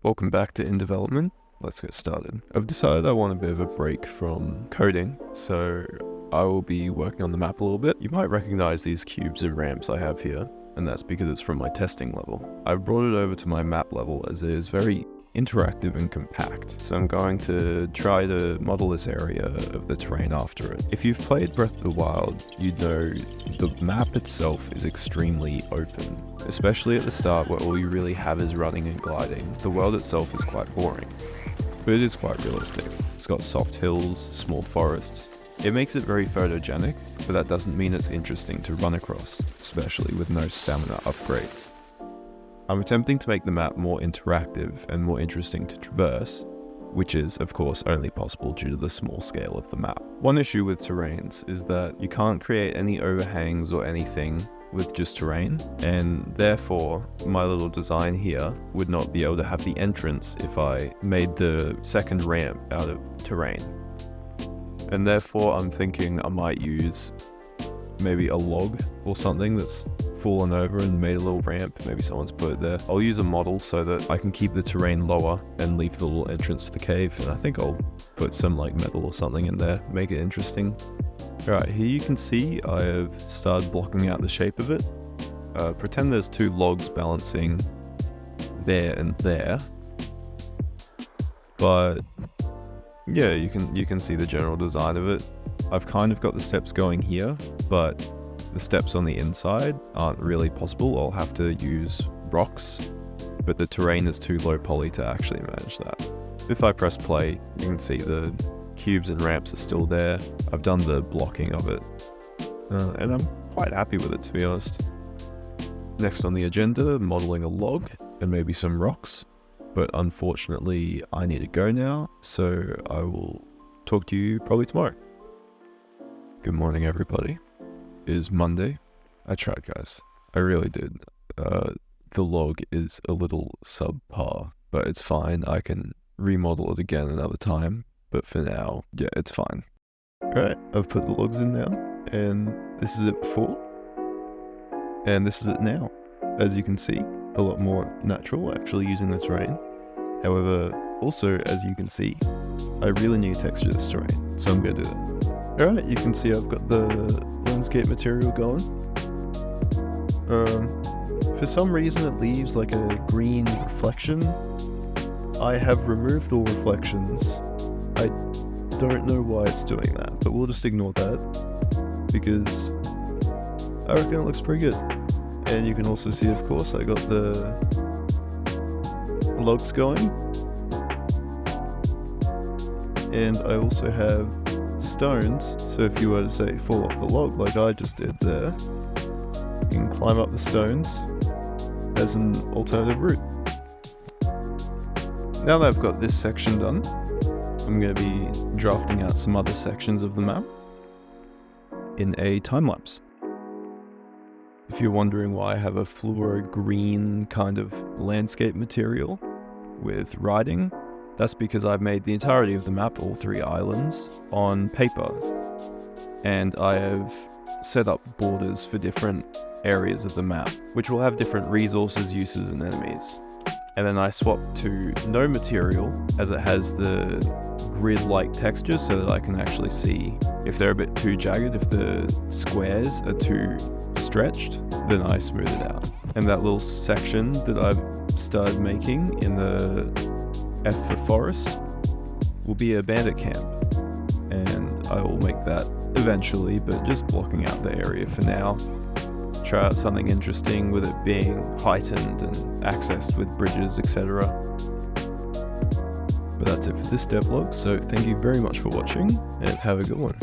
Welcome back to In Development. Let's get started. I've decided I want a bit of a break from coding, so I will be working on the map a little bit. You might recognize these cubes and ramps I have here, and that's because it's from my testing level. I've brought it over to my map level as it is very interactive and compact, so I'm going to try to model this area of the terrain after it. If you've played Breath of the Wild, you'd know the map itself is extremely open, especially at the start where all you really have is running and gliding. The world itself is quite boring, but it is quite realistic. It's got soft hills, small forests. It makes it very photogenic, but that doesn't mean it's interesting to run across, especially with no stamina upgrades. I'm attempting to make the map more interactive and more interesting to traverse, which is, of course, only possible due to the small scale of the map. One issue with terrains is that you can't create any overhangs or anything with just terrain, and therefore my little design here would not be able to have the entrance if I made the second ramp out of terrain. And therefore I'm thinking I might use maybe a log or something that's fallen over and made a little ramp. Maybe someone's put it there. I'll use a model so that I can keep the terrain lower and leave the little entrance to the cave, and I think I'll put some like metal or something in there, make it interesting. Alright, here you can see I have started blocking out the shape of it. Pretend there's two logs balancing there and there. But yeah, you can see the general design of it. I've kind of got the steps going here, but the steps on the inside aren't really possible. I'll have to use rocks, but the terrain is too low poly to actually manage that. If I press play, you can see the cubes and ramps are still there. I've done the blocking of it, and I'm quite happy with it, to be honest. Next on the agenda, modeling a log and maybe some rocks, but unfortunately I need to go now, so I will talk to you probably tomorrow. Good morning, everybody. It is Monday. I tried, guys. I really did. The log is a little subpar, but it's fine. I can remodel it again another time. But for now, yeah, it's fine. Alright, I've put the logs in now, and this is it before, and this is it now. As you can see, a lot more natural, actually using the terrain. However, also, as you can see, I really need to texture this terrain, so I'm going to do that. Alright, you can see I've got the landscape material going. For some reason it leaves like a green reflection. I have removed all reflections. I don't know why it's doing that, but we'll just ignore that, because I reckon it looks pretty good. And you can also see, of course, I got the logs going. And I also have stones, so if you were to say fall off the log like I just did there, you can climb up the stones as an alternative route. Now that I've got this section done, I'm going to be drafting out some other sections of the map in a time-lapse. If you're wondering why I have a fluoro green kind of landscape material with writing, that's because I've made the entirety of the map, all 3 islands, on paper. And I have set up borders for different areas of the map, which will have different resources, uses, and enemies. And then I swap to no material, as it has the grid-like texture, so that I can actually see if they're a bit too jagged. If the squares are too stretched, then I smooth it out. And that little section that I've started making in the F for forest will be a bandit camp, and I will make that eventually, but just blocking out the area for now. Try out something interesting with it being heightened and accessed with bridges, etc. But that's it for this devlog, so thank you very much for watching, and have a good one.